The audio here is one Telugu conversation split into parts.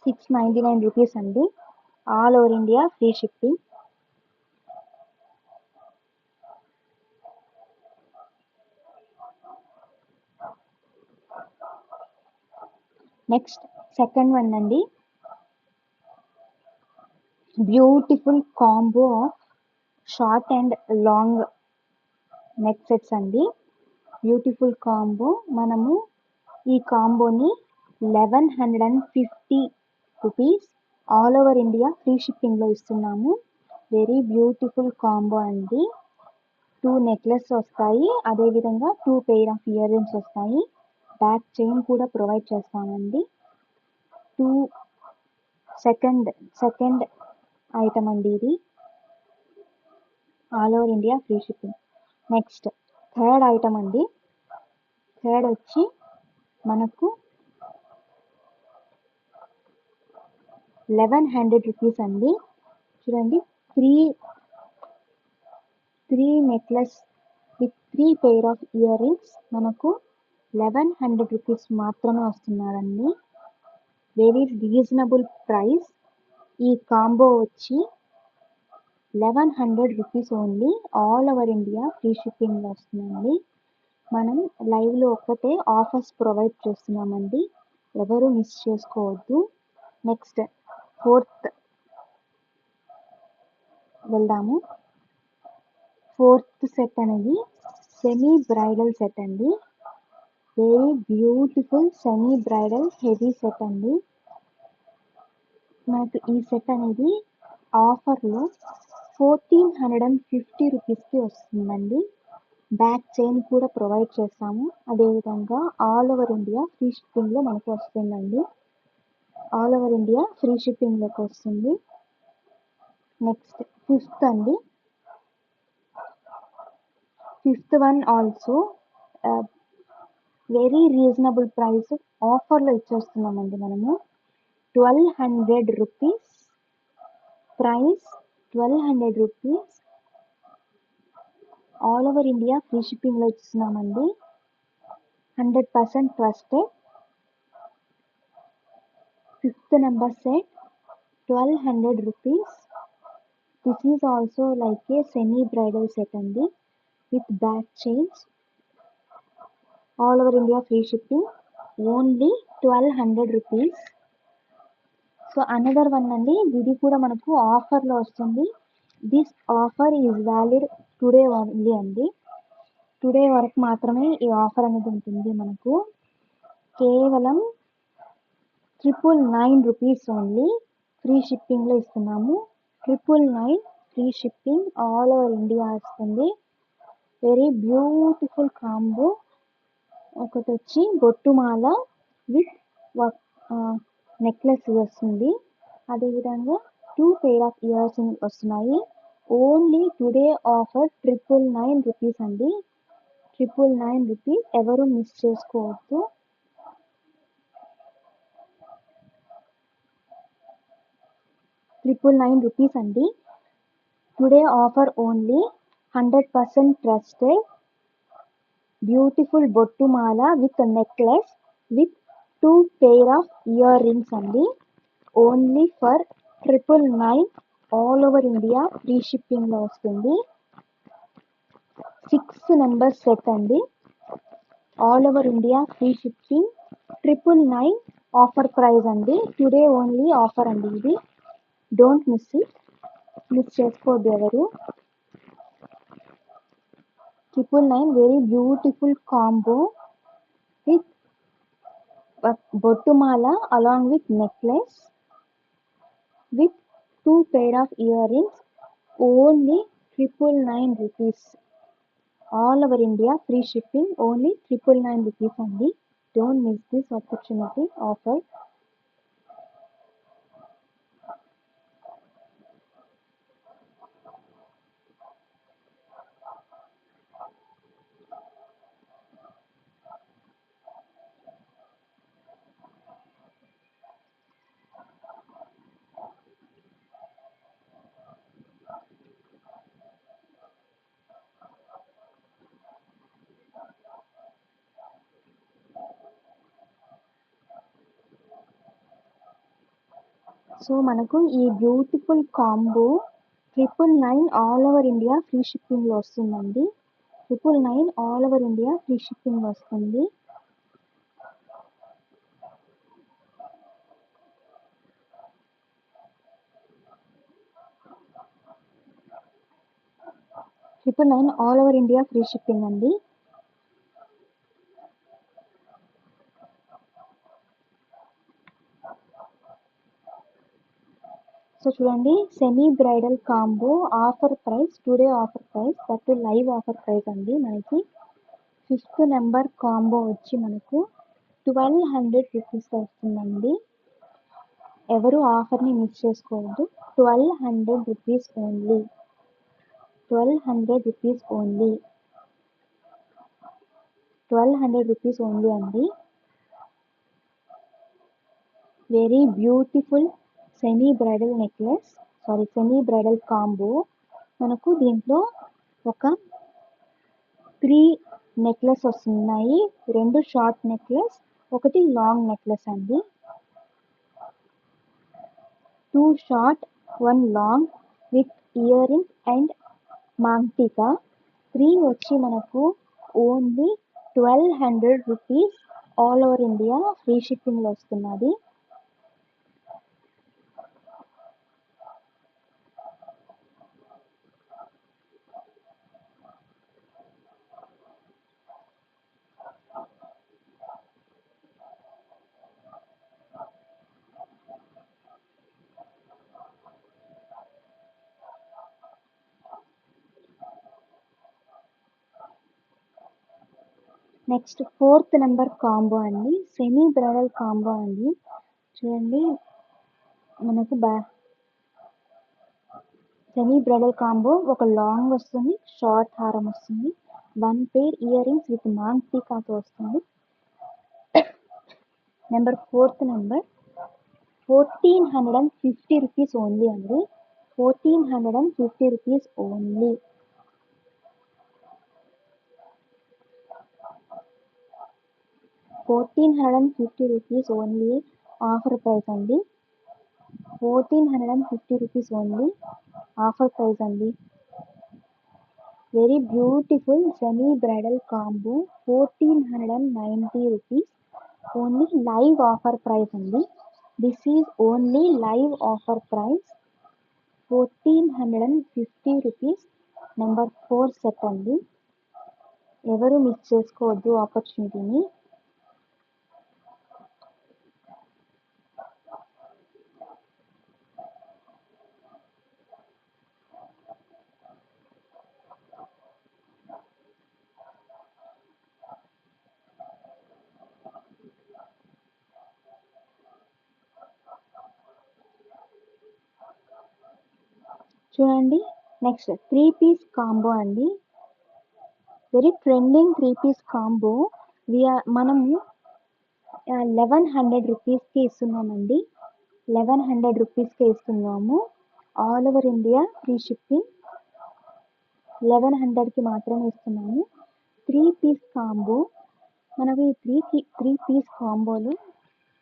₹699 అండి. All over India free shipping. Next second one అండి, beautiful combo of short and long neck sets అండి. Beautiful combo. మనము ఈ కాంబోని ₹1150 ఆల్ ఓవర్ ఇండియా ఫ్రీ షిప్పింగ్లో ఇస్తున్నాము. వెరీ బ్యూటిఫుల్ కాంబో అండి. 2 నెక్లెస్ వస్తాయి, అదేవిధంగా 2 పెయిర్ ఆఫ్ ఇయర్ రింగ్స్ వస్తాయి. బ్యాక్ చైన్ కూడా ప్రొవైడ్ చేస్తామండి. సెకండ్ ఐటమ్ అండి ఇది, all over India free shipping. Next third item అండి. థర్డ్ వచ్చి మనకు ₹1100 అండి. చూడండి, three necklace with 3 pair of earrings మనకు ₹1100 మాత్రమే వస్తున్నారండి. Very reasonable price. ఈ కాంబో వచ్చి ₹1100 only, all over India free షిప్పింగ్లో వస్తుందండి. మనం లైవ్లో ఒక్కటే ఆఫర్స్ ప్రొవైడ్ చేస్తున్నామండి, ఎవరు మిస్ చేసుకోవద్దు. నెక్స్ట్ ఫోర్త్ వెళ్దాము. ఫోర్త్ సెట్ అనేది సెమీ బ్రైడల్ సెట్ అండి. Very beautiful semi bridal heavy set అండి. మనకు ఈ సెట్ అనేది ఆఫర్లో ₹1450కి వస్తుందండి. బ్యాక్ చైన్ కూడా ప్రొవైడ్ చేస్తాము, అదేవిధంగా ఆల్ ఓవర్ ఇండియా ఫ్రీ షిప్పింగ్లో మనకు వస్తుందండి. ఆల్ ఓవర్ ఇండియా ఫ్రీ షిప్పింగ్లోకి వస్తుంది. నెక్స్ట్ ఫిఫ్త్ అండి. Fifth one also very reasonable price, ఆఫర్లో ఇచ్చేస్తున్నామండి మనము. ₹1200 price. ₹1200 all over India free షిప్పింగ్లో ఇస్తున్నామండి. 100% trusted. Fifth number set ₹1200. This is also like a semi bridal set అండి, with back chains. All over India free shipping, only ₹1200. So another one అండి, ఇది కూడా మనకు ఆఫర్లో వస్తుంది. This offer is valid today only అండి. టుడే వరకు మాత్రమే ఈ ఆఫర్ అనేది ఉంటుంది. మనకు కేవలం ₹999 ఓన్లీ ఫ్రీ షిప్పింగ్లో ఇస్తున్నాము. 999 free shipping, all over India వస్తుంది. Very beautiful combo. ఒకటి వచ్చి బొట్టుమాల విత్ నెక్లెస్ వస్తుంది, అదేవిధంగా 2 పెయిర్ ఆఫ్ ఇయర్స్ వస్తున్నాయి. ఓన్లీ టుడే ఆఫర్ ₹999 అండి. ₹999, ఎవరు మిస్ చేసుకోవద్దు. ₹999 అండి. Today offer only. 100% trusted beautiful బొట్టుమాల with necklace with 2 pair of earrings అండి. Only for ₹999, all over India free షిప్పింగ్లో వస్తుంది. 6 నెంబర్ సెట్ అండి, all over India free shipping. 999 offer price అండి. టుడే ఓన్లీ ఆఫర్ అండి ఇది. డోంట్ మిస్ ఇట్, మిస్ చేసుకోవద్దు ఎవరు. 999 వెరీ బ్యూటిఫుల్ కాంబో విత్ బొట్టుమాల along with necklace with 2 pair of earrings, only ₹999. All over India free shipping, only ₹999 only. Don't miss this opportunity offer. So మనకు ఈ beautiful combo 999 all over India free షిప్పింగ్లో వస్తుందండి. 999 ఆల్ ఓవర్ ఇండియా ఫ్రీ షిప్పింగ్లో వస్తుంది. 999 all over India free shipping అండి. సో చూడండి, semi bridal combo offer price, today offer price, that live offer price అండి. మనకి 5th నెంబర్ కాంబో వచ్చి మనకు 1200 రూపీస్ వస్తుందండి. ఎవరు ఆఫర్ని మిస్ చేసుకోవద్దు. 1200 rupees only. 1200 rupees only. 1200 rupees only అండి. Very beautiful semi bridal necklace, semi bridal combo. మనకు దీంట్లో ఒక 3 నెక్లెస్ వస్తున్నాయి. 2 షార్ట్ నెక్లెస్, ఒకటి లాంగ్ నెక్లెస్ అండి. 2 short 1 long with earring and మాంగ్టికా. 3 వచ్చి మనకు only 1200 rupees all over India free షిప్పింగ్లో వస్తున్నది. నెక్స్ట్ 4th నెంబర్ కాంబో అండి, సెమీ బ్రైడల్ కాంబో అండి. చూడండి, మనకు సెమీ బ్రైడల్ కాంబో ఒక లాంగ్ వస్తుంది, షార్ట్ హారం వస్తుంది, 1 పేర్ ఇయర్ రింగ్స్ విత్ మాంగ్టికాతో వస్తుంది. Number 4th number 1450 rupees only అండి. 1450 rupees only. 1450 rupees only offer price అండి. 1450 రూపీస్ ఓన్లీ ఆఫర్ ప్రైస్ అండి. Very beautiful semi bridal combo 1490 rupees only live offer price అండి. This is only live offer price 1450 rupees. Number 4 set అండి. ఎవరు మిస్ చేసుకోవద్దు ఆపర్చునిటీని. చూడండి, నెక్స్ట్ 3 పీస్ కాంబో అండి. Very trending 3 piece combo. మనము 1100 రూపీస్కి ఇస్తున్నామండి. 1100 రూపీస్కి ఇస్తున్నాము. All over India free shipping. 1100కి మాత్రమే ఇస్తున్నాము. 3 పీస్ కాంబో. మనకు ఈ 3 పీస్ కాంబోలో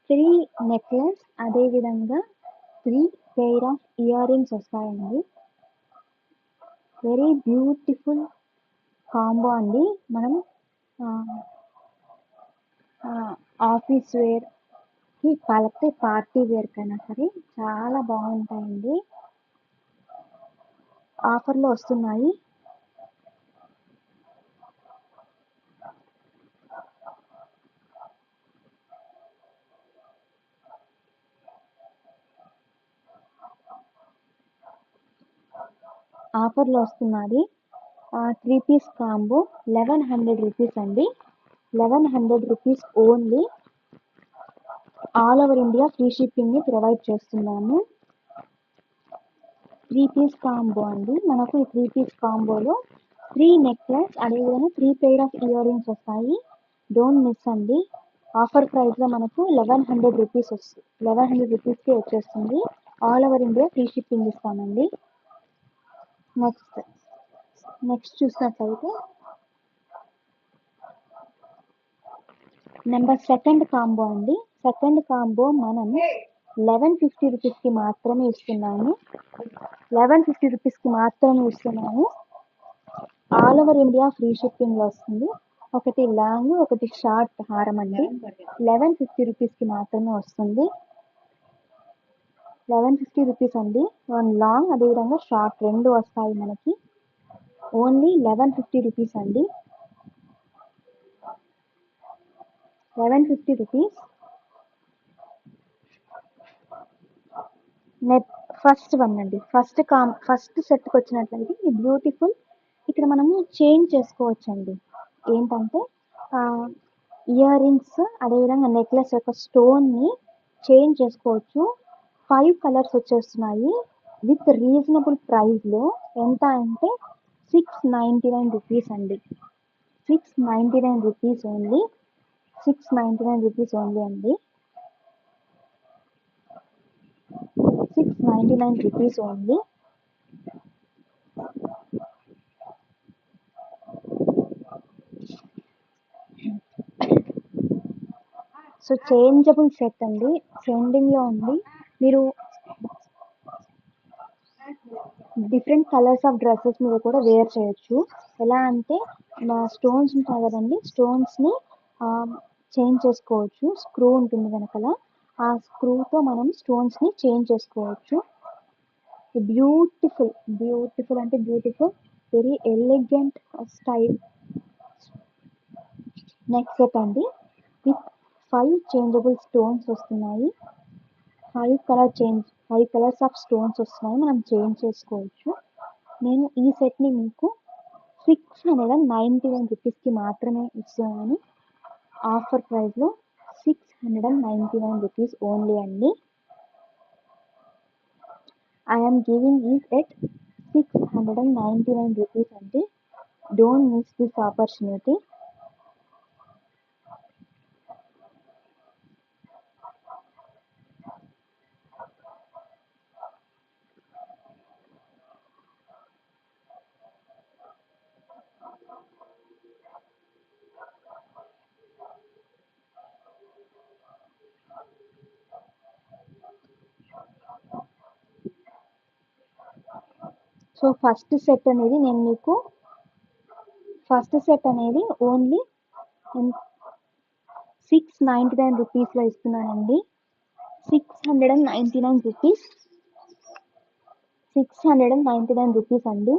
3 నెక్లెస్, అదేవిధంగా 3 పెయిర్ ఆఫ్ ఇయర్ రింగ్స్ వస్తాయండి. వెరీ బ్యూటిఫుల్ కాంబో అండి. మనం ఆఫీస్ వేర్కి, వాళ్ళకి పార్టీ వేర్ కైనా సరే చాలా బాగుంటాయండి. ఆఫర్లో వస్తున్నాయి. ఆఫర్లో వస్తున్నది. 3 పీస్ కాంబో 1100 రూపీస్ అండి. 1100 rupees only. All over India free షిప్పింగ్ని ప్రొవైడ్ చేస్తున్నాము. 3 పీస్ కాంబో అండి. మనకు ఈ 3 పీస్ కాంబోలో 3 నెక్లెస్, అదేవిధంగా 3 పెయిర్ ఆఫ్ ఇయర్ రింగ్స్ వస్తాయి. డోంట్ మిస్ అండి. ఆఫర్ ప్రైస్లో మనకు 1100 రూపీస్ వస్తుంది. 1100 రూపీస్కి వచ్చేస్తుంది. All over India free shipping ఇస్తామండి. నెక్స్ట్ చూసినట్లయితే నెంబర్ 2nd కాంబో అండి. 2nd కాంబో మనం 1150 రూపీస్కి మాత్రమే ఇస్తున్నాను. 1150 రూపీస్కి మాత్రమే ఇస్తున్నాను. ఆల్ ఓవర్ ఇండియా ఫ్రీ షిప్పింగ్లో వస్తుంది. ఒకటి లాంగ్ ఒకటి షార్ట్ హారం అండి. 1150 రూపీస్కి మాత్రమే వస్తుంది. 1150 రూపీస్ అండి. వన్ లాంగ్ అదేవిధంగా షార్ట్ రెండు వస్తాయి మనకి. ఓన్లీ 1150 రూపీస్ అండి. 1150 రూపీస్. ఫస్ట్ వన్ అండి. ఫస్ట్ సెట్కి వచ్చినట్లయితే ఈ బ్యూటిఫుల్ ఇక్కడ మనము చేంజ్ చేసుకోవచ్చండి. ఏంటంటే ఇయర్ రింగ్స్ అదేవిధంగా నెక్లెస్ యొక్క స్టోన్ని చేంజ్ చేసుకోవచ్చు. 5 కలర్స్ వచ్చేస్తున్నాయి విత్ రీజనబుల్ ప్రైస్లో. ఎంత అంటే 699 రూపీస్ అండి. 699 రూపీస్ ఓన్లీ. 699 రూపీస్ ఓన్లీ అండి. 699 rupees only. So changeable set అండి. ట్రెండింగ్లో ఉంది. మీరు డిఫరెంట్ కలర్స్ ఆఫ్ డ్రెస్సెస్ మీద కూడా వేర్ చేయొచ్చు. ఎలా అంటే స్టోన్స్ ఉంటాయి కదండి, స్టోన్స్ని చేంజ్ చేసుకోవచ్చు. స్క్రూ ఉంటుంది వెనకాల, ఆ స్క్రూతో మనం స్టోన్స్ని చేంజ్ చేసుకోవచ్చు. బ్యూటిఫుల్ అంటే beautiful, very elegant style neck set అండి. విత్ 5 చేంజబుల్ స్టోన్స్ వస్తున్నాయి. 5 కలర్స్ ఆఫ్ స్టోన్స్ వస్తున్నాయి, మనం చేంజ్ చేసుకోవచ్చు. నేను ఈ సెట్ని మీకు 699 రూపీస్కి మాత్రమే ఇస్తున్నాను. ఆఫర్ ప్రైస్లో 699 రూపీస్ ఓన్లీ అండి. I'm giving it at 699 rupees అండి. Don't miss this opportunity. So first set అనేది ఓన్లీ 699 రూపీస్లో ఇస్తున్నానండి. 699 రూపీస్. 699 రూపీస్ అండి.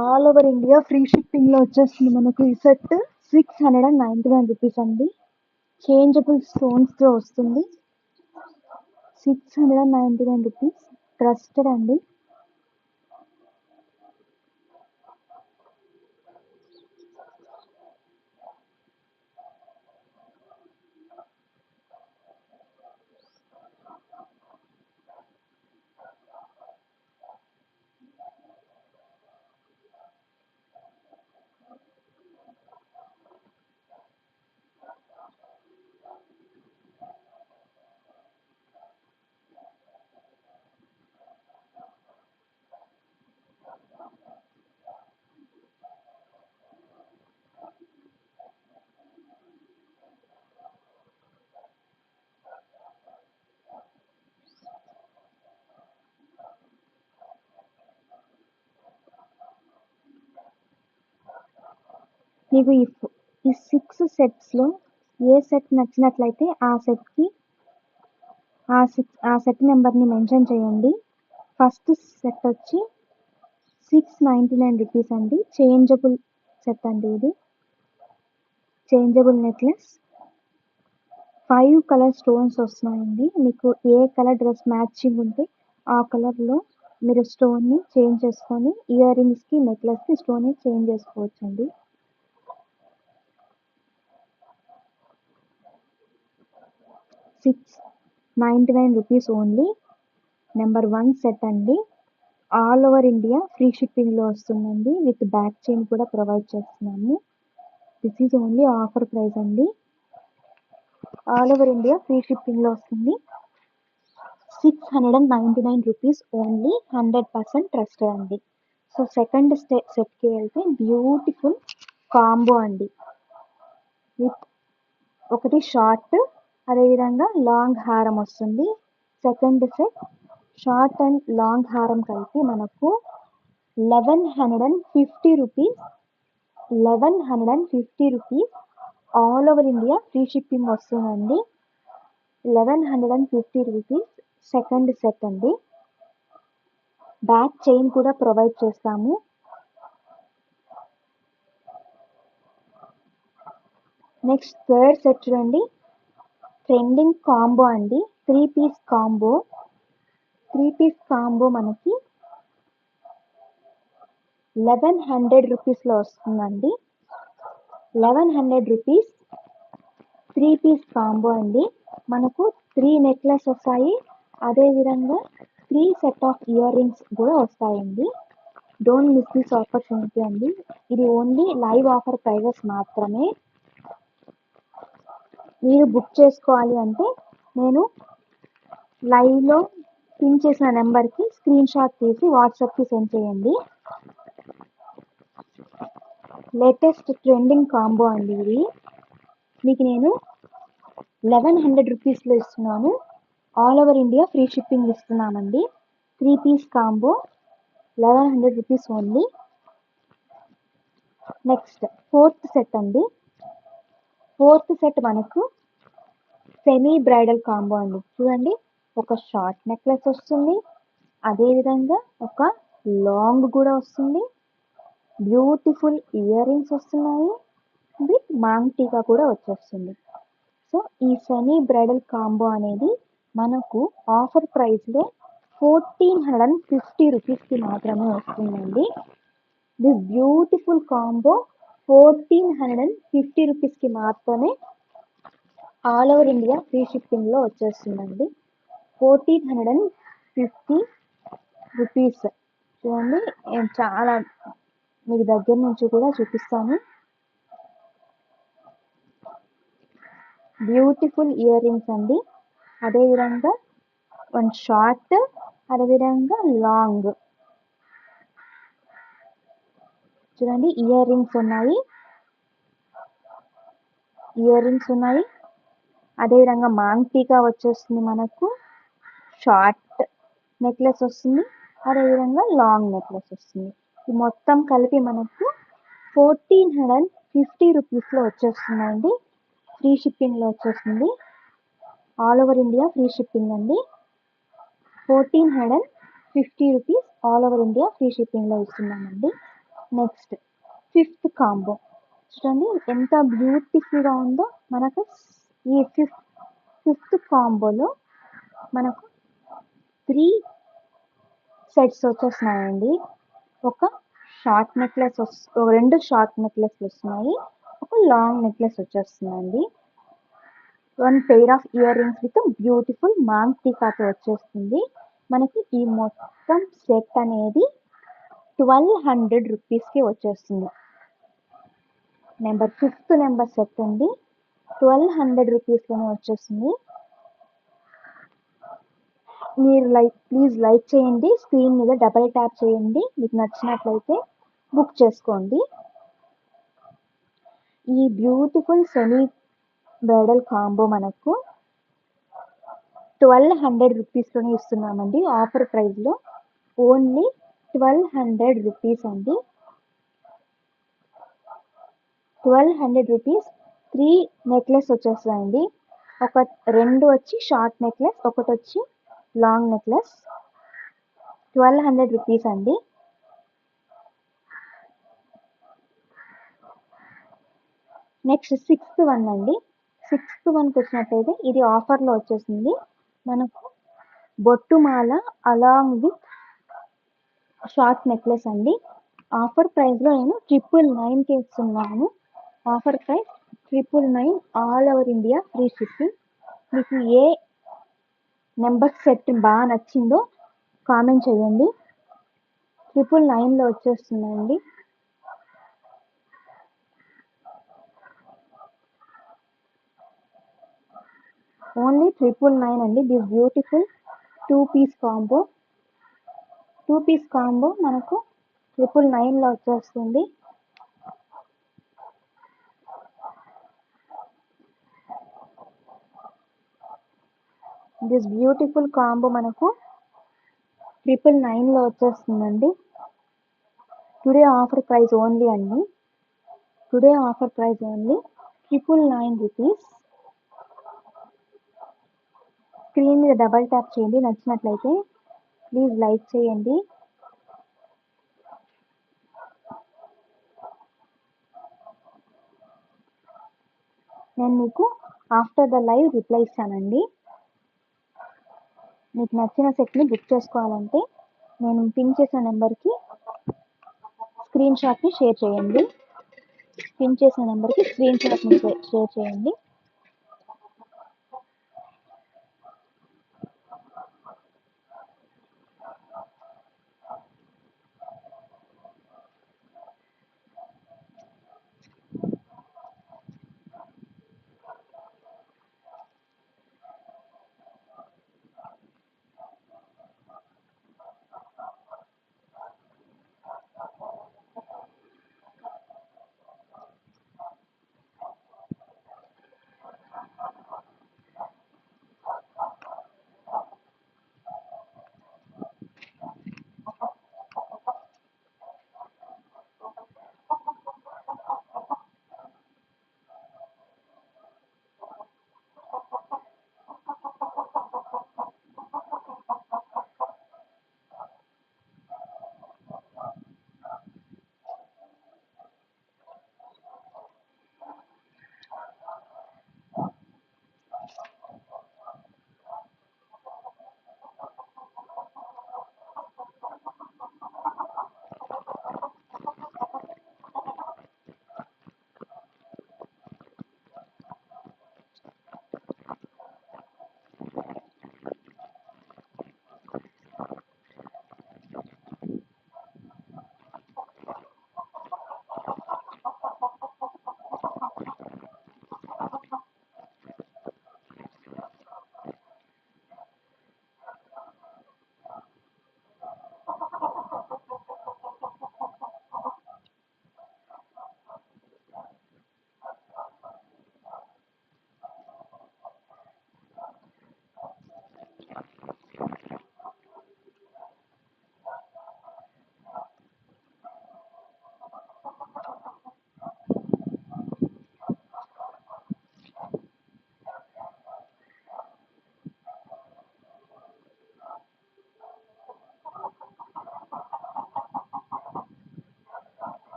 ఆల్ ఓవర్ ఇండియా ఫ్రీ షిప్పింగ్లో వచ్చేస్తుంది మనకు ఈ సెట్. 699 రూపీస్ అండి. చేంజబుల్ స్టోన్స్తో వస్తుంది. 699 రూపీస్. ట్రస్టెడ్ అండి. మీకు ఈ 6 సెట్స్లో ఏ సెట్ నచ్చినట్లయితే ఆ సెట్ నెంబర్ని మెన్షన్ చేయండి. ఫస్ట్ సెట్ వచ్చి 699 రూపీస్ అండి. చేంజబుల్ సెట్ అండి ఇది. చేంజబుల్ నెక్లెస్, 5 కలర్ స్టోన్స్ వస్తున్నాయండి. మీకు ఏ కలర్ డ్రెస్ మ్యాచింగ్ ఉంటే ఆ కలర్లో మీరు స్టోన్ని చేంజ్ చేసుకొని ఇయర్ రింగ్స్కి నెక్లెస్కి స్టోన్ని చేంజ్ చేసుకోవచ్చండి. ₹699 ఓన్లీ. నెంబర్ 1 సెట్ అండి. ఆల్ ఓవర్ ఇండియా ఫ్రీ షిప్పింగ్లో వస్తుందండి. విత్ బ్యాక్ చైన్ కూడా ప్రొవైడ్ చేస్తున్నాము. This is only offer price అండి. ఆల్ ఓవర్ ఇండియా ఫ్రీ షిప్పింగ్లో వస్తుంది. 699 రూపీస్ ఓన్లీ. 100% ట్రస్టెడ్ అండి. సో సెకండ్ సెట్కి వెళ్తే బ్యూటిఫుల్ కాంబో అండి. విత్ ఒకటి షార్ట్ అదేవిధంగా లాంగ్ హారం వస్తుంది. Second set short and long హారం కలిపి మనకు 1150 rupees. 1150 rupees all over India free shipping వస్తుందండి. 1150 రూపీస్ సెకండ్ సెట్ అండి. బ్యాక్ చైన్ కూడా ప్రొవైడ్ చేస్తాము. నెక్స్ట్ థర్డ్ సెట్ చూడండి, ట్రెండింగ్ కాంబో అండి. 3 పీస్ కాంబో. 3 పీస్ కాంబో మనకి 1100 రూపీస్లో వస్తుందండి. 1100 రూపీస్ 3 పీస్ కాంబో అండి. మనకు 3 నెక్లెస్ వస్తాయి. అదేవిధంగా 3 సెట్ ఆఫ్ ఇయర్ రింగ్స్ కూడా వస్తాయండి. డోంట్ మిస్ దిస్ ఆపర్చునిటీ అండి. ఇది ఓన్లీ లైవ్ ఆఫర్ ప్రైజెస్ మాత్రమే. మీరు బుక్ చేసుకోవాలి అంటే నేను లైవ్లో పిన్ చేసిన నెంబర్కి స్క్రీన్ షాట్ తీసి వాట్సాప్కి సెండ్ చేయండి. లేటెస్ట్ ట్రెండింగ్ కాంబో అండి ఇది. మీకు నేను 1100 రూపీస్లో ఇస్తున్నాను. All over India free shipping ఇస్తున్నామండి. 3 piece combo 1100 rupees only. Next fourth set అండి. ఫోర్త్ సెట్ మనకు సెమీ బ్రైడల్ కాంబో అండి. చూడండి, ఒక షార్ట్ నెక్లెస్ వస్తుంది. అదేవిధంగా ఒక లాంగ్ కూడా వస్తుంది. బ్యూటిఫుల్ ఇయర్ రింగ్స్ వస్తున్నాయి. విత్ మాంగ్ టీకా కూడా వచ్చేస్తుంది. సో ఈ సెమీ బ్రైడల్ కాంబో అనేది మనకు ఆఫర్ ప్రైస్లో 1450 రూపీస్కి మాత్రమే వస్తుందండి. దిస్ బ్యూటిఫుల్ కాంబో 1450 రూపీస్కి మాత్రమే ఆల్ ఓవర్ ఇండియా ఫ్రీ షిప్పింగ్లో వచ్చేస్తుందండి. 1450 రూపీస్. చూడండి, చాలా మీకు దగ్గర నుంచి కూడా చూపిస్తాను. బ్యూటిఫుల్ ఇయర్ రింగ్స్ అండి. అదేవిధంగా వన్ షార్ట్, అదేవిధంగా లాంగ్. చూడండి, ఇయర్ రింగ్స్ ఉన్నాయి. అదేవిధంగా మాంగ్ టీకా వచ్చేస్తుంది. మనకు షార్ట్ నెక్లెస్ వస్తుంది. అదేవిధంగా లాంగ్ నెక్లెస్ వస్తుంది. ఈ మొత్తం కలిపి మనకు 1450 రూపీస్లో వచ్చేస్తుందండి. ఫ్రీ షిప్పింగ్లో వచ్చేస్తుంది. All over India free shipping అండి. 1450 rupees all over India free షిప్పింగ్లో ఇస్తున్నామండి. నెక్స్ట్ ఫిఫ్త్ కాంబో చూడండి, ఎంత బ్యూటిఫుల్గా ఉందో. మనకు ఈ ఫిఫ్త్ కాంబోలో మనకు 3 సెట్స్ వచ్చేస్తున్నాయండి. ఒక షార్ట్ నెక్లెస్ 2 షార్ట్ నెక్లెస్లు వస్తున్నాయి. ఒక లాంగ్ నెక్లెస్ వచ్చేస్తుందండి. 1 pair of earrings with beautiful మాంగ్ టీకాతో వచ్చేస్తుంది. మనకి ఈ మొత్తం సెట్ అనేది 1200 రూపీస్కి వచ్చేస్తుంది. ఫిఫ్త్ నెంబర్ సెట్ అండి. 1200 రూపీస్లోనే వచ్చేస్తుంది. మీరు ప్లీజ్ లైక్ చేయండి. స్క్రీన్ మీద డబల్ ట్యాప్ చేయండి. మీకు నచ్చినట్లయితే బుక్ చేసుకోండి. ఈ బ్యూటిఫుల్ సెమీ బ్రైడల్ కాంబో మనకు 1200 రూపీస్లోనే ఇస్తున్నామండి. ఆఫర్ ప్రైస్లో ఓన్లీ 1200 రూపీస్ అండి. 1200 రూపీస్ 3 నెక్లెస్ వచ్చేస్తాయండి. 2 వచ్చి షార్ట్ నెక్లెస్, ఒకటి వచ్చి లాంగ్ నెక్లెస్. 1200 రూపీస్ అండి. నెక్స్ట్ సిక్స్త్ వన్ అండి. సిక్స్త్ వన్కి వచ్చినట్టయితే ఇది ఆఫర్లో వచ్చేసింది. మనకు బొట్టుమాల అలాంగ్ విత్ షార్ట్ నెక్లెస్ అండి. ఆఫర్ ప్రైస్లో నేను 999కి ఇస్తున్నాను. Offer price 999 all over India free shipping. మీకు ఏ నెంబర్ సెట్ బాగా నచ్చిందో కామెంట్ చేయండి. 999లో వచ్చేస్తుందండి. ఓన్లీ 999 అండి. This beautiful 2 piece combo. 2 piece combo మనకు 999లో వచ్చేస్తుంది. దిస్ బ్యూటిఫుల్ కాంబో మనకు 999లో వచ్చేస్తుందండి. టుడే ఆఫర్ ప్రైస్ ఓన్లీ అండి. Today offer price only 999 rupees. Screen మీద డబల్ ట్యాప్ చేయండి. నచ్చినట్లయితే ప్లీజ్ లైక్ చేయండి. నేను మీకు ఆఫ్టర్ ద లైవ్ రిప్లై ఇస్తానండి. మీకు నచ్చిన సెట్ని బుక్ చేసుకోవాలంటే నేను పిన్ చేసిన నెంబర్కి స్క్రీన్ షాట్ని షేర్ చేయండి. పిన్ చేసిన నెంబర్కి స్క్రీన్ షాట్ని షేర్ చేయండి.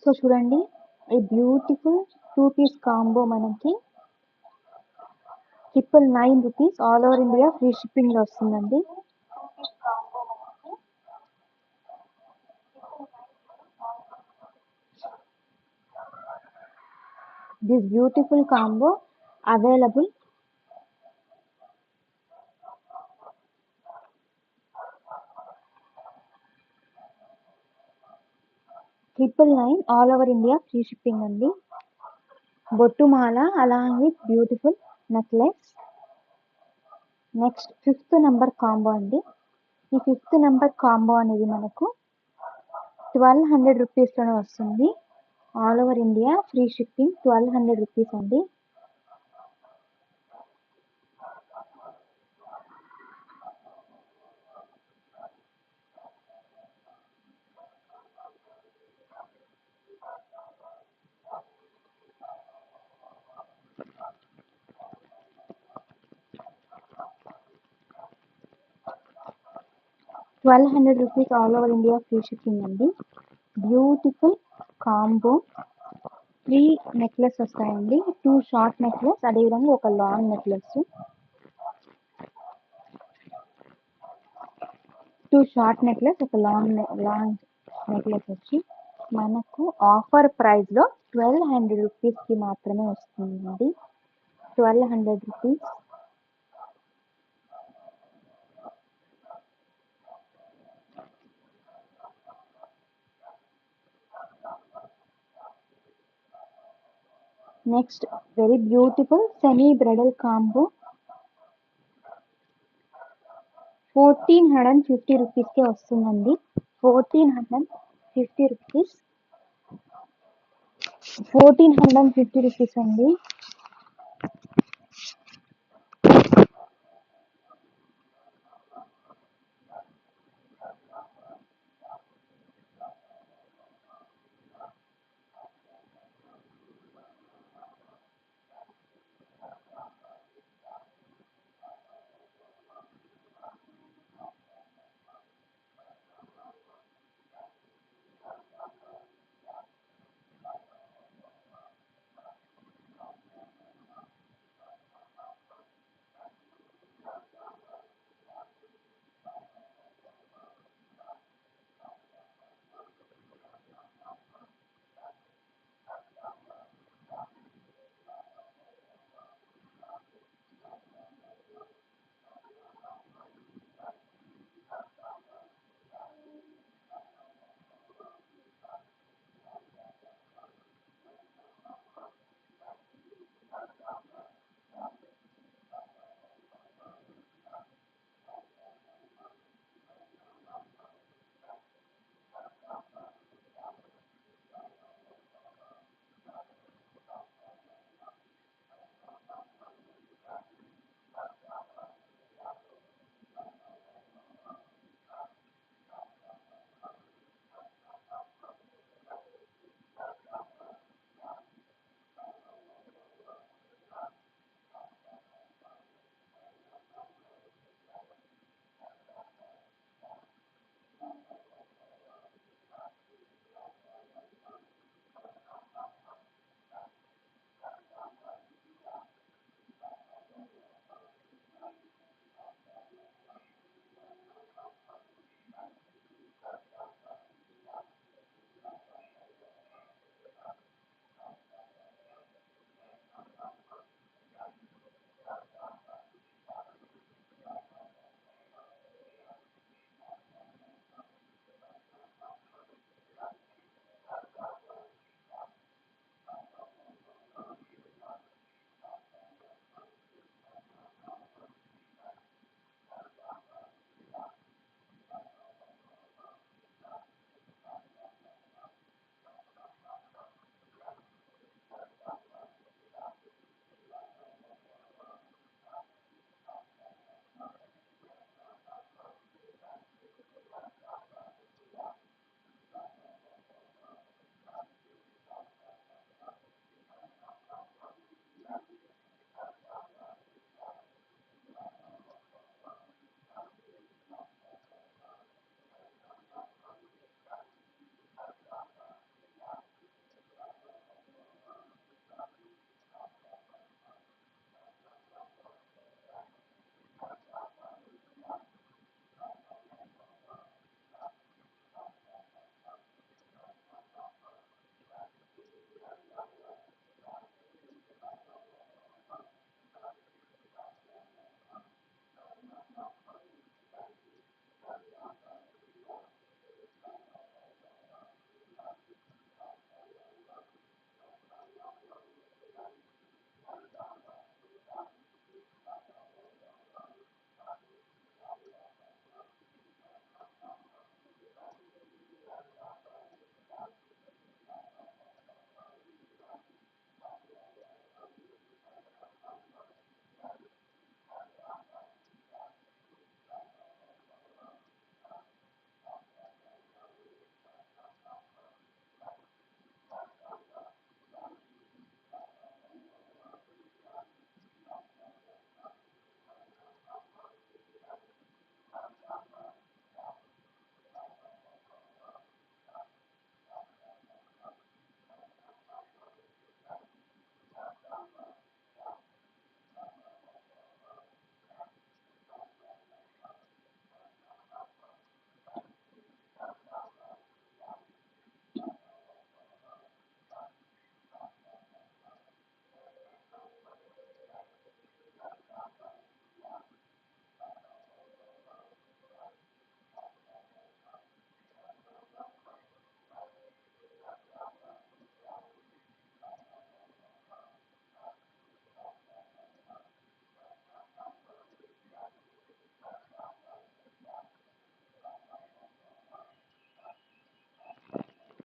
సో చూడండి, ఈ బ్యూటిఫుల్ 2-piece కాంబో మనకి 999 rupees all over India free షిప్పింగ్లో వస్తుందండి. This beautiful combo available $999 all over India free shipping అండి. బొట్టుమాల along with beautiful necklace. Next 5th number combo అండి. ఈ 5th నెంబర్ కాంబో అనేది మనకు 1200 రూపీస్లోనే వస్తుంది. All over India free shipping 1200 rupees అండి. ₹1200 all over India free shipping అండి. బ్యూటిఫుల్ కాంబో 3 నెక్లెస్ వస్తాయండి. 2 షార్ట్ నెక్లెస్, అదేవిధంగా ఒక లాంగ్ నెక్లెస్. 2 షార్ట్ నెక్లెస్, ఒక లాంగ్ నెక్లెస్ వచ్చి మనకు ఆఫర్ ప్రైస్లో 1200 రూపీస్కి మాత్రమే వస్తుందండి. 1200 rupees. Next very beautiful semi bridal combo 1450 రూపీస్కే వస్తుందండి. 1450 రూపీస్. 1450 రూపీస్ అండి.